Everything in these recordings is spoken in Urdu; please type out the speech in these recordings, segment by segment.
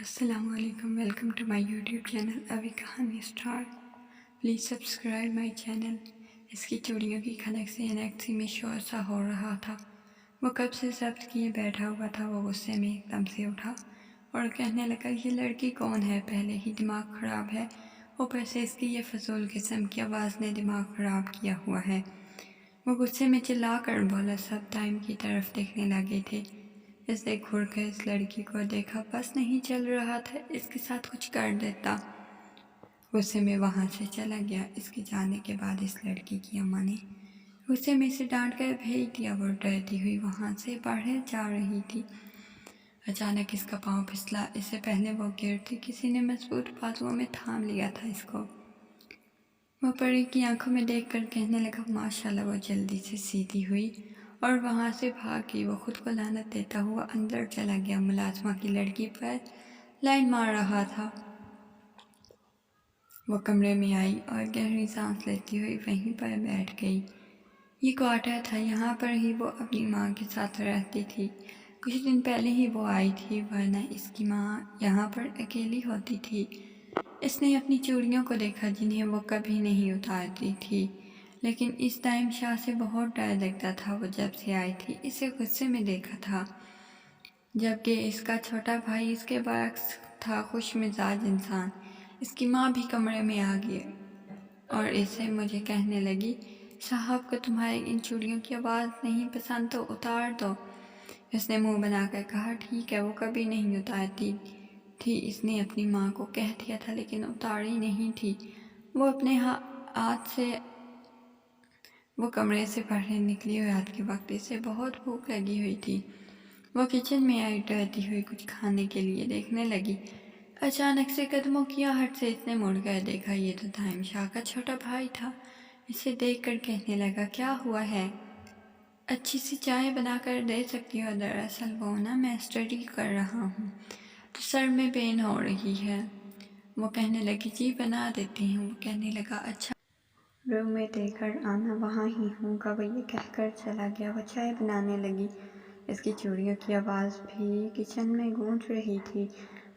السلام علیکم، welcome to my YouTube channel ابھی Kahani star. Please subscribe my channel. اس کی چوڑیوں کی کھنک سے انیکسی میں شور سا ہو رہا تھا. وہ کب سے ضبط کیے بیٹھا ہوا تھا. وہ غصے میں ایک دم سے اٹھا اور کہنے لگا، یہ لڑکی کون ہے؟ پہلے ہی دماغ خراب ہے، اوپر سے اس کی یہ فضول قسم کی آواز نے دماغ خراب کیا ہوا ہے. وہ غصے میں چلا کر بولا. سب ٹائم کی طرف دیکھنے لگے تھے. اس نے گھور کر اس لڑکی کو دیکھا. بس نہیں چل رہا تھا اس کے ساتھ کچھ کر دیتا. غصے میں وہاں سے چلا گیا. اس کے جانے کے بعد اس لڑکی کی اماں نے غصے میں اسے ڈانٹ کر بھیج دیا. وہ ڈرتی ہوئی وہاں سے باہر جا رہی تھی. اچانک اس کا پاؤں پھسلا. اس سے پہلے وہ گرتی کسی نے مضبوط بازوؤں میں تھام لیا تھا اس کو. وہ پری کی آنکھوں میں دیکھ کر کہنے لگا، ماشاءاللہ. وہ جلدی سے سیدھی ہوئی اور وہاں سے بھاگ گئی. وہ خود کو لعنت دیتا ہوا اندر چلا گیا. ملازمہ کی لڑکی پر لائن مار رہا تھا. وہ کمرے میں آئی اور گہری سانس لیتی ہوئی وہیں پر بیٹھ گئی. یہ کوارٹر تھا. یہاں پر ہی وہ اپنی ماں کے ساتھ رہتی تھی. کچھ دن پہلے ہی وہ آئی تھی، ورنہ اس کی ماں یہاں پر اکیلی ہوتی تھی. اس نے اپنی چوڑیوں کو دیکھا جنہیں وہ کبھی نہیں اتارتی تھی، لیکن اس ٹائم شاہ سے بہت ڈر لگتا تھا. وہ جب سے آئی تھی اسے غصے میں دیکھا تھا، جبکہ اس کا چھوٹا بھائی اس کے برعکس تھا، خوش مزاج انسان. اس کی ماں بھی کمرے میں آ گئی اور اسے مجھے کہنے لگی، صاحب کو تمہاری ان چوڑیوں کی آواز نہیں پسند تو اتار دو. اس نے منہ بنا کر کہا، ٹھیک ہے. وہ کبھی نہیں اتارتی تھی. اس نے اپنی ماں کو کہہ دیا تھا لیکن اتاری نہیں تھی. وہ اپنے ہاتھ سے وہ کمرے سے باہر نکلی اور رات کے وقت اسے بہت بھوک لگی ہوئی تھی. وہ کچن میں آئی ڈرتی ہوئی. کچھ کھانے کے لیے دیکھنے لگی. اچانک سے قدموں کی آہٹ سے اس نے مڑ کر دیکھا. یہ تو دائم شاہ کا چھوٹا بھائی تھا. اسے دیکھ کر کہنے لگا، کیا ہوا ہے؟ اچھی سی چائے بنا کر دے سکتی ہو؟ دراصل وہ میں اسٹڈی کر رہا ہوں تو سر میں پین ہو رہی ہے. وہ کہنے لگی، جی بنا دیتی ہوں. وہ کہنے لگا، اچھا روم میں دے کر آنا، وہاں ہی ہوں گا. وہ یہ کہہ کر چلا گیا. وہ چائے بنانے لگی. اس کی چوڑیوں کی آواز بھی کچن میں گونج رہی تھی.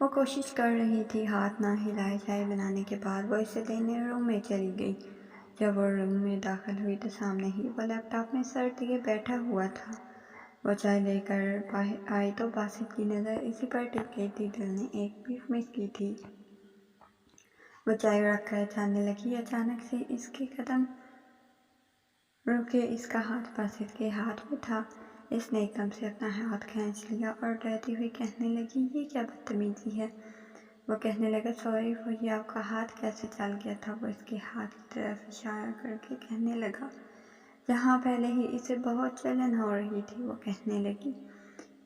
وہ کوشش کر رہی تھی ہاتھ نہ ہلائے. چائے بنانے کے بعد وہ اسے لینے روم میں چلی گئی. جب وہ روم میں داخل ہوئی تو سامنے ہی وہ لیپ ٹاپ میں سر دیے بیٹھا ہوا تھا. وہ چائے لے کر باہر آئی تو باسط کی نظر اسی پر ٹک گئی تھی. دل نے ایک بیف مس کی تھی. وہ چائے رکھ کر جانے لگی. اچانک سے اس کے قدم رکے. اس کا ہاتھ باسط کے ہاتھ میں تھا. اس نے ایک دم سے اپنا ہاتھ کھینچ لیا اور ڈرتی ہوئی کہنے لگی، یہ کیا بدتمیزی ہے؟ وہ کہنے لگا، سوری. وہ یہ آپ کا ہاتھ کیسے چل گیا تھا؟ وہ اس کے ہاتھ کی طرف اشارہ کر کے کہنے لگا، جہاں پہلے ہی اسے بہت جلن ہو رہی تھی. وہ کہنے لگی،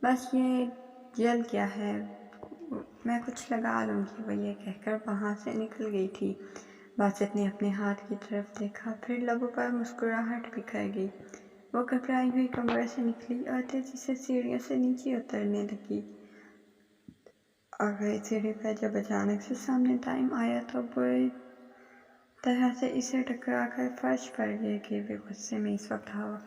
بس یہ جل گیا ہے، میں کچھ لگا لوں گی. وہ یہ کہہ کر وہاں سے نکل گئی تھی. باسط نے اپنے ہاتھ کی طرف دیکھا، پھر لبوں پر مسکراہٹ بکھر گئی. وہ گھبرائی ہوئی کمرے سے نکلی اور تیزی سے سیڑھیوں سے نیچے اترنے لگی. آخری سیڑھی پر جب اچانک سے سامنے دائم آیا تو بری طرح سے اسے ٹکرا کر فرش پر گر گئی. وہ غصے میں اس وقت ہوا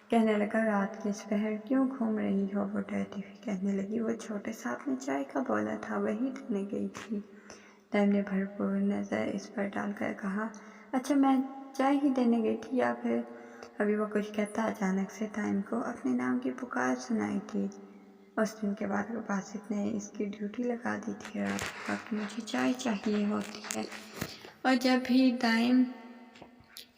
کہنے لگا، رات کے اس پہر کیوں گھوم رہی ہو؟ وہ ڈرتی ہوئی کہنے لگی، وہ چھوٹے صاحب نے چائے کا بولا تھا، وہی دینے گئی تھی. دائم نے بھرپور نظر اس پر ڈال کر کہا، اچھا میں چائے ہی دینے گئی تھی یا پھر؟ ابھی وہ کچھ کہتا اچانک سے دائم کو اپنے نام کی پکار سنائی تھی. اس دن کے بعد باسط نے اس کی ڈیوٹی لگا دی تھی. رات کے وقت مجھے چائے چاہیے ہوتی ہے، اور جب بھی دائم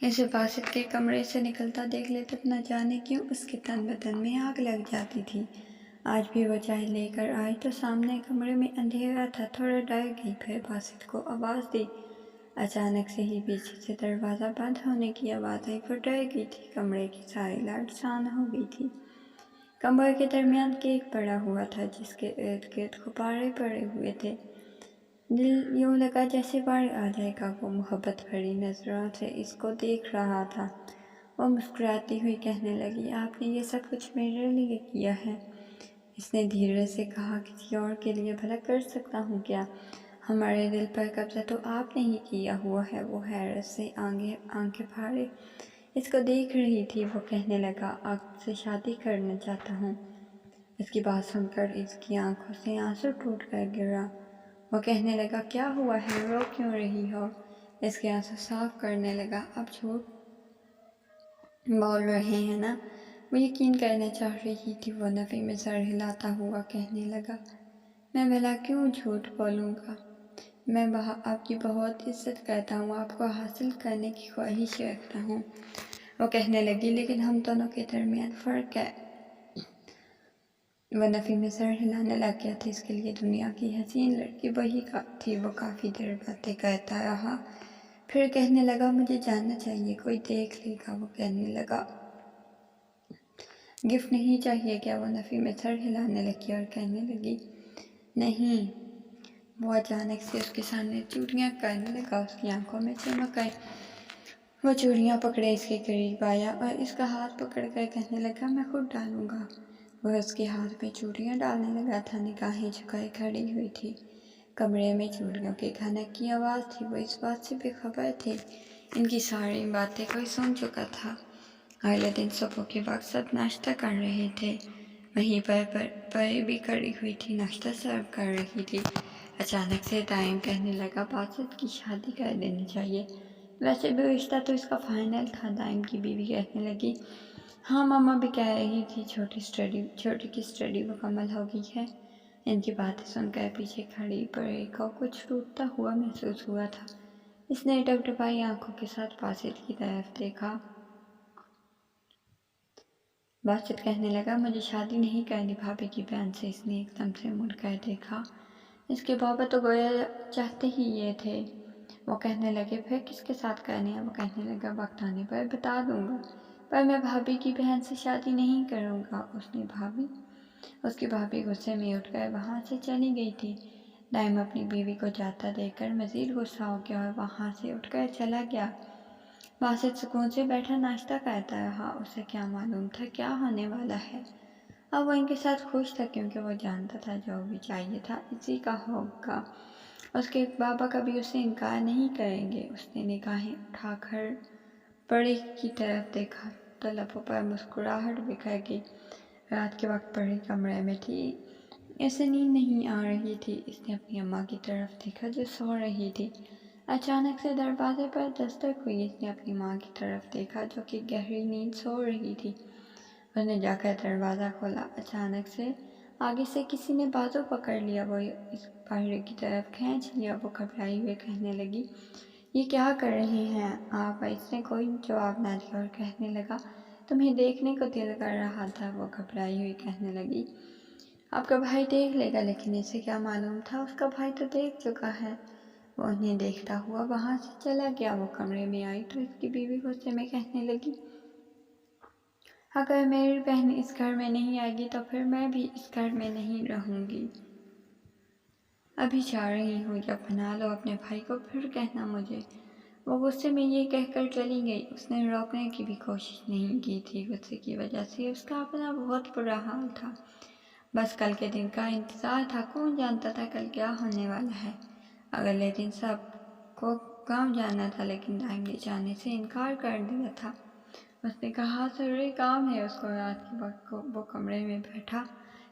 اسے باسط کے کمرے سے نکلتا دیکھ لیتا نہ جانے کیوں اس کے تن بدن میں آگ لگ جاتی تھی. آج بھی وہ چائے لے کر آئی تو سامنے کمرے میں اندھیرا تھا. تھوڑا ڈر گئی، پھر باسط کو آواز دی. اچانک سے ہی پیچھے سے دروازہ بند ہونے کی آواز آئی. وہ ڈر گئی تھی. کمرے کی ساری لائٹس آن ہو گئی تھی. کمرے کے درمیان کیک پڑا ہوا تھا جس کے ارد گرد غبارے پڑے ہوئے تھے. دل یوں لگا جیسے باہر آ جائے گا. وہ محبت بھری نظروں سے اس کو دیکھ رہا تھا. وہ مسکراتی ہوئی کہنے لگی، آپ نے یہ سب کچھ میرے لیے کیا ہے؟ اس نے دھیرے سے کہا، کسی اور کے لیے بھلا کر سکتا ہوں کیا؟ ہمارے دل پر قبضہ تو آپ نے ہی کیا ہوا ہے. وہ حیرت سے آنکھیں پھاڑے اس کو دیکھ رہی تھی. وہ کہنے لگا، آپ سے شادی کرنا چاہتا ہوں. اس کی بات سن کر اس کی آنکھوں سے آنسو ٹوٹ کر گرا. وہ کہنے لگا کیا ہوا ہے، رو کیوں رہی ہو؟ اس کے آنسو صاف کرنے لگا اب جھوٹ بول رہے ہیں نا؟ وہ یقین کرنا چاہ رہی تھی۔ وہ نفی میں سر ہلاتا ہوا کہنے لگا میں بھلا کیوں جھوٹ بولوں گا؟ میں آپ کی بہت عزت کرتا ہوں، آپ کو حاصل کرنے کی خواہش رکھتا ہوں۔ وہ کہنے لگی لیکن ہم دونوں کے درمیان فرق ہے۔ وہ نفی میں سر ہلانے لگ گیا تھا۔ اس کے لیے دنیا کی حسین لڑکی وہی تھی۔ وہ کافی دیر باتیں کرتا رہا، پھر کہنے لگا مجھے جاننا چاہیے، کوئی دیکھ لے گا۔ وہ کہنے لگا گفٹ نہیں چاہیے کیا؟ وہ نفی میں سر ہلانے لگی اور کہنے لگی نہیں۔ وہ اچانک سے اس کے سامنے چوڑیاں کرنے لگا، اس کی آنکھوں میں چمک آئی۔ وہ چوڑیاں پکڑے اس کے قریب آیا اور اس کا ہاتھ پکڑ کر کہنے لگا میں خود ڈالوں گا۔ وہ اس کے ہاتھ میں چوڑیاں ڈالنے لگا تھا، نگاہیں جھکائے کھڑی ہوئی تھی۔ کمرے میں چوڑیوں کے کھنک کی آواز تھی۔ وہ اس بات سے بے خبر تھے، ان کی ساری باتیں کوئی سن چکا تھا۔ اگلے دن صبح کے وقت سب ناشتہ کر رہے تھے، وہیں پر پری بھی کھڑی ہوئی تھی، ناشتہ سرو کر رہی تھی۔ اچانک سے دائم کہنے لگا باسط کی شادی کر دینی چاہیے، ویسے بھی رشتہ تو اس کا فائنل تھا۔ دائم کی بیوی کہنے لگی ہاں ماما بھی کہہ رہی تھی چھوٹی کی اسٹڈی مکمل ہو گئی ہے۔ ان کی باتیں سن کر پیچھے کھڑی پری کو کچھ ٹوٹتا ہوا محسوس ہوا تھا۔ اس نے ٹپٹپائی آنکھوں کے ساتھ باسط کی طرف دیکھا۔ باسط کہنے لگا مجھے شادی نہیں کرنی بھابھی کی بہن سے۔ اس نے ایک دم سے مڑ کر دیکھا، اس کے بابا تو گویا چاہتے ہی یہ تھے۔ وہ کہنے لگے پھر کس کے ساتھ کرنی ہے؟ وہ کہنے لگا وقت آنے پر بتا دوں گا، پر میں بھابھی کی بہن سے شادی نہیں کروں گا۔ اس کی بھابھی غصے میں اٹھ کر وہاں سے چلی گئی تھی۔ دائم اپنی بیوی کو جاتا دیکھ کر مزید غصہ ہو گیا اور وہاں سے اٹھ کر چلا گیا۔ باسط سکون سے بیٹھا ناشتہ کرتا رہا، اسے کیا معلوم تھا کیا ہونے والا ہے۔ اب وہ ان کے ساتھ خوش تھا کیونکہ وہ جانتا تھا جو بھی چاہیے تھا اسی کا ہوگا۔ اس کے بابا کبھی اسے انکار نہیں کریں گے۔ اس نے نگاہیں اٹھا کر پری کی طرف دیکھا تو لبوں پر مسکراہٹ بکھر گئی۔ رات کے وقت پری کمرے میں تھی، اسے نیند نہیں آ رہی تھی۔ اس نے اپنی اماں کی طرف دیکھا جو سو رہی تھی۔ اچانک سے دروازے پر دستک ہوئی۔ اس نے اپنی ماں کی طرف دیکھا جو کہ گہری نیند سو رہی تھی۔ اس نے جا کر دروازہ کھولا۔ اچانک سے آگے سے کسی نے بازو پکڑ لیا، وہ اس باہر کی طرف کھینچ لیا۔ وہ گھبرائی ہوئے کہنے لگی یہ کیا کر رہے ہیں آپ؟ اس نے کوئی جواب نہ دیا اور کہنے لگا تمہیں دیکھنے کو دل کر رہا تھا۔ وہ گھبرائی ہوئی کہنے لگی آپ کا بھائی دیکھ لے گا، لیکن اسے کیا معلوم تھا اس کا بھائی تو دیکھ چکا ہے۔ وہ انہیں دیکھتا ہوا وہاں سے چلا گیا۔ وہ کمرے میں آئی تو اس کی بیوی غصے میں کہنے لگی اگر میری بہن اس گھر میں نہیں آئے گی تو پھر میں بھی اس گھر میں نہیں رہوں گی۔ ابھی جا رہی ہوں، جب بنا لو اپنے بھائی کو پھر کہنا مجھے۔ وہ غصے میں یہ کہہ کر چلی گئی۔ اس نے روکنے کی بھی کوشش نہیں کی تھی، غصے کی وجہ سے اس کا اپنا بہت برا حال تھا۔ بس کل کے دن کا انتظار تھا، کون جانتا تھا کل کیا ہونے والا ہے۔ اگلے دن سب کو گاؤں جانا تھا لیکن دائم نے جانے سے انکار کر دیا تھا۔ اس نے کہا ضروری کام ہے اس کو۔ رات کے وقت وہ کمرے میں بیٹھا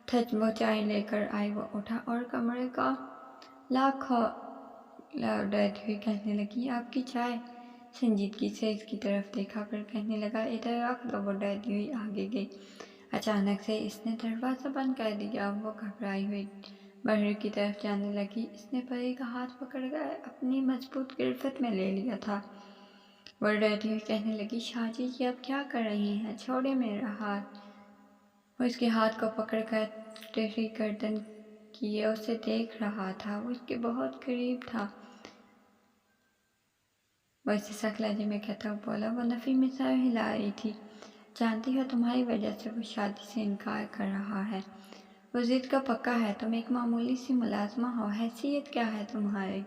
تھا، وہ چائے لے کر آئی۔ وہ اٹھا اور کمرے کا لاک ڈرتی ہوئی کہنے لگی آپ کی چائے۔ سنجیدگی سے اس کی طرف دیکھا، پھر کہنے لگا ادھر رکھ دو۔ وہ ڈرتی ہوئی آگے گئی۔ اچانک سے اس نے دروازہ بند کر دیا۔ وہ گھبرائی ہوئی باہر کی طرف جانے لگی۔ اس نے پری کا ہاتھ پکڑ کر اپنی مضبوط گرفت میں لے لیا تھا۔ وہ ڈرتی ہوئی کہنے لگی شاہ جی آپ کیا کر رہی ہیں، چھوڑے میرا ہاتھ۔ وہ اس کے ہاتھ کو پکڑ کر ٹیڑھی گردن کیے اسے دیکھ رہا تھا، وہ اس کے بہت قریب تھا۔ وہ اسے سخت لہجے میں کہتا ہوا بولا وہ نفی میں سر ہلا رہی تھی جانتی ہو تمہاری وجہ سے وہ شادی سے انکار کر رہا ہے، وہ ضد کا پکا ہے، تم ایک معمولی سی ملازمہ ہو، حیثیت کیا ہے تمہاری؟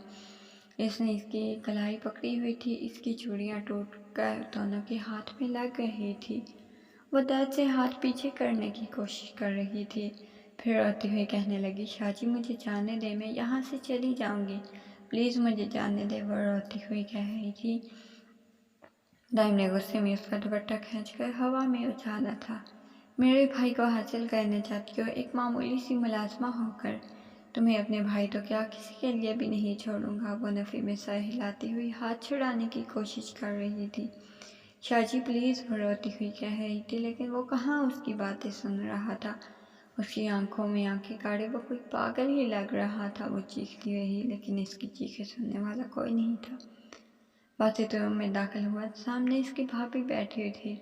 اس نے اس کی کلائی پکڑی ہوئی تھی، اس کی چوڑیاں ٹوٹ کر دونوں کے ہاتھ میں لگ رہی تھی۔ وہ درد سے ہاتھ پیچھے کرنے کی کوشش کر رہی تھی، پھر روتی ہوئی کہنے لگی شاہ جی مجھے جانے دے، میں یہاں سے چلی جاؤں گی، پلیز مجھے جانے دے۔ وہ روتی ہوئی کہہ رہی تھی۔ دائم نے غصے میں اس کا دوپٹہ کھینچ کر ہوا میں اچھالا تھا۔ میرے بھائی کو حاصل کرنا چاہتی ہو ایک معمولی سی ملازمہ ہو کر؟ تمہیں اپنے بھائی تو کیا کسی کے لیے بھی نہیں چھوڑوں گا۔ وہ نفی میں سر ہلاتی ہوئی ہاتھ چھڑانے کی کوشش کر رہی تھی۔ شاجی پلیز، وہ روتی ہوئی کہہ رہی تھی، لیکن وہ کہاں اس کی باتیں سن رہا تھا۔ اس کی آنکھوں میں آنکھیں گاڑے وہ کوئی پاگل ہی لگ رہا تھا۔ وہ چیختی رہی لیکن اس کی چیخیں سننے والا کوئی نہیں تھا۔ باتیں روم میں داخل ہوا، سامنے اس کی بھابھی بیٹھی تھی۔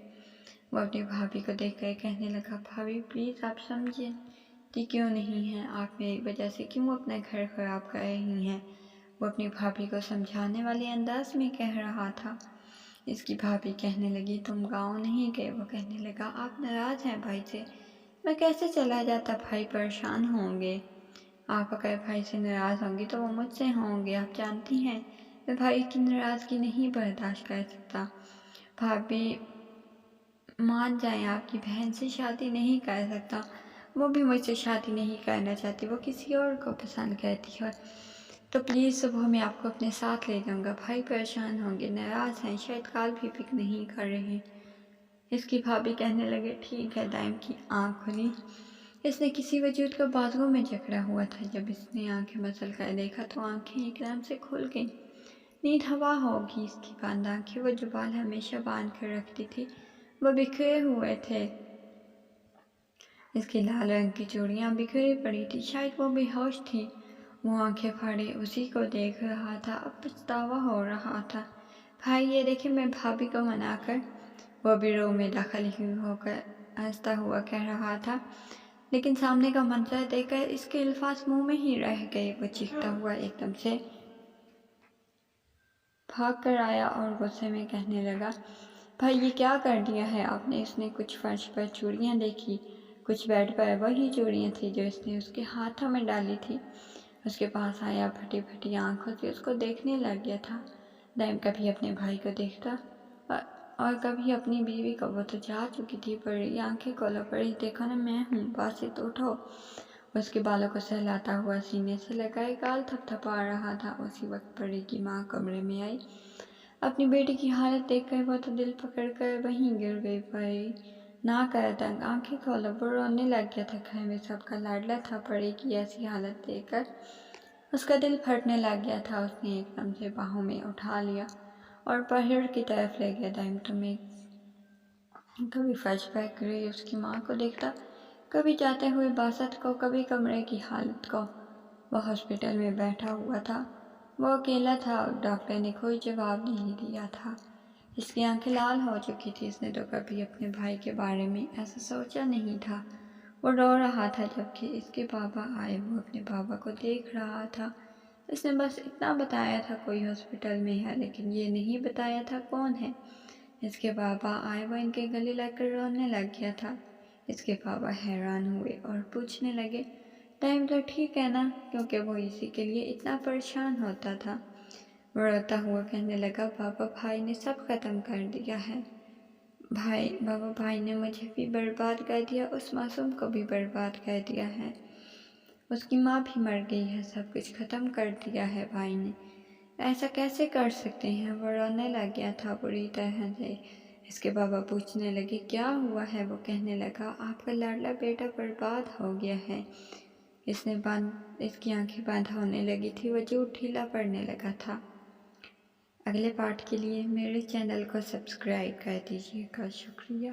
وہ اپنی بھابھی کو دیکھ کر کہنے لگا، بھابھی پلیز آپ سمجھتی کیوں نہیں ہیں؟ آپ میری وجہ سے کیوں اپنا گھر خراب کر رہی ہیں؟ وہ اپنی بھابھی کو سمجھانے والے انداز میں کہہ رہا تھا۔ اس کی بھابھی کہنے لگی، تم گاؤں نہیں گئے؟ وہ کہنے لگا، آپ ناراض ہیں بھائی سے؟ میں کیسے چلا جاتا؟ بھائی پریشان ہوں گے۔ آپ اگر بھائی سے ناراض ہوں گی تو وہ مجھ سے ہوں گے۔ آپ جانتی ہیں میں بھائی کی ناراضگی نہیں برداشت کر سکتا۔ بھابھی مان جائیں، آپ کی بہن سے شادی نہیں کر سکتا۔ وہ بھی مجھ سے شادی نہیں کرنا چاہتی، وہ کسی اور کو پسند کرتی ہے۔ تو پلیز صبح میں آپ کو اپنے ساتھ لے جاؤں گا۔ بھائی پریشان ہوں گے، ناراض ہیں، شاید کال بھی پک نہیں کر رہے۔ اس کی بھابھی کہنے لگے، ٹھیک ہے۔ دائم کی آنکھ کھلی۔ اس نے کسی وجود کو بازو میں جکڑا ہوا تھا۔ جب اس نے آنکھیں مسل کر دیکھا تو آنکھیں ایک دم سے کھل گئیں۔ نیند ہوا ہوگی اس کی بند آنکھیں، وہ جو بال ہمیشہ باندھ کر رکھتی تھی وہ بکھرے ہوئے تھے۔ اس کی لال رنگ کی چوڑیاں بکھری پڑی تھی، شاید وہ بے ہوش تھی۔ وہ آنکھیں پھاڑے اسی کو دیکھ رہا تھا۔ اب پچھتاوا ہو رہا تھا۔ بھائی یہ دیکھیں، میں بھابھی کو منا کر، وہ بھی روم میں داخل ہی ہو کر ہنستا ہوا کہہ رہا تھا، لیکن سامنے کا منظر دیکھ کر اس کے الفاظ منہ میں ہی رہ گئے۔ وہ چیختا ہوا ایک دم سے بھاگ کر آیا اور غصے میں کہنے لگا، بھائی یہ کیا کر دیا ہے آپ نے؟ اس نے کچھ فرش پر چوڑیاں دیکھی، کچھ بیڈ پر وہی چوڑیاں تھیں جو اس نے اس کے ہاتھوں میں ڈالی تھی۔ اس کے پاس آیا، پھٹی پھٹی آنکھوں سے اس کو دیکھنے لگ گیا تھا۔ دائم کبھی اپنے بھائی کو دیکھتا اور کبھی اپنی بیوی کو۔ وہ تو جا چکی تھی، پڑی آنکھیں کھولو، پڑی دیکھو نا میں ہوں، باسط اٹھو۔ اس کے بالوں کو سہلاتا ہوا سینے سے لگائے گال تھپ تھپا رہا تھا۔ اسی وقت پری کی ماں کمرے میں آئی۔ اپنی بیٹی کی حالت دیکھ کر وہ تو دل پکڑ کر وہیں گر گئی۔ پری نہ کر تنگ، آنکھیں کھولو۔ وہ رونے لگ گیا تھا۔ گھر میں سب کا لاڈلا تھا۔ پری کی ایسی حالت دیکھ کر اس کا دل پھٹنے لگ گیا تھا۔ اس نے ایک دم سے باہوں میں اٹھا لیا اور پہاڑ کی طرف لے گیا۔ دائم تمہیں کبھی فرش پر گری اس کی ماں کو دیکھتا، کبھی جاتے ہوئے باسط کو، کبھی کمرے کی حالت کو۔ وہ ہاسپٹل میں بیٹھا ہوا تھا، وہ اکیلا تھا اور ڈاکٹر نے کوئی جواب نہیں دیا تھا۔ اس کی آنکھیں لال ہو چکی تھی۔ اس نے تو کبھی اپنے بھائی کے بارے میں ایسا سوچا نہیں تھا۔ وہ رو رہا تھا جبکہ اس کے بابا آئے۔ وہ اپنے بابا کو دیکھ رہا تھا۔ اس نے بس اتنا بتایا تھا کوئی ہاسپٹل میں ہے، لیکن یہ نہیں بتایا تھا کون ہے۔ اس کے بابا آئے، وہ ان کے گلے لگ کر رونے لگ گیا تھا۔ اس کے بابا حیران ہوئے اور پوچھنے لگے، ٹائم تو ٹھیک ہے نا؟ کیونکہ وہ اسی کے لیے اتنا پریشان ہوتا تھا۔ وہ روتا ہوا کہنے لگا، بابا بھائی نے سب ختم کر دیا ہے۔ بابا بھائی نے مجھے بھی برباد کر دیا، اس معصوم کو بھی برباد کر دیا ہے۔ اس کی ماں بھی مر گئی ہے، سب کچھ ختم کر دیا ہے بھائی نے۔ ایسا کیسے کر سکتے ہیں؟ وہ رونے لگ گیا تھا بری طرح سے۔ اس کے بابا پوچھنے لگے، کیا ہوا ہے؟ وہ کہنے لگا، آپ کا لاڈلا بیٹا برباد ہو گیا ہے۔ اس کی آنکھیں بند ہونے لگی تھی، وجود ڈھیلا پڑنے لگا تھا۔ اگلے پارٹ کے لیے میرے چینل کو سبسکرائب کر دیجیے گا، شکریہ۔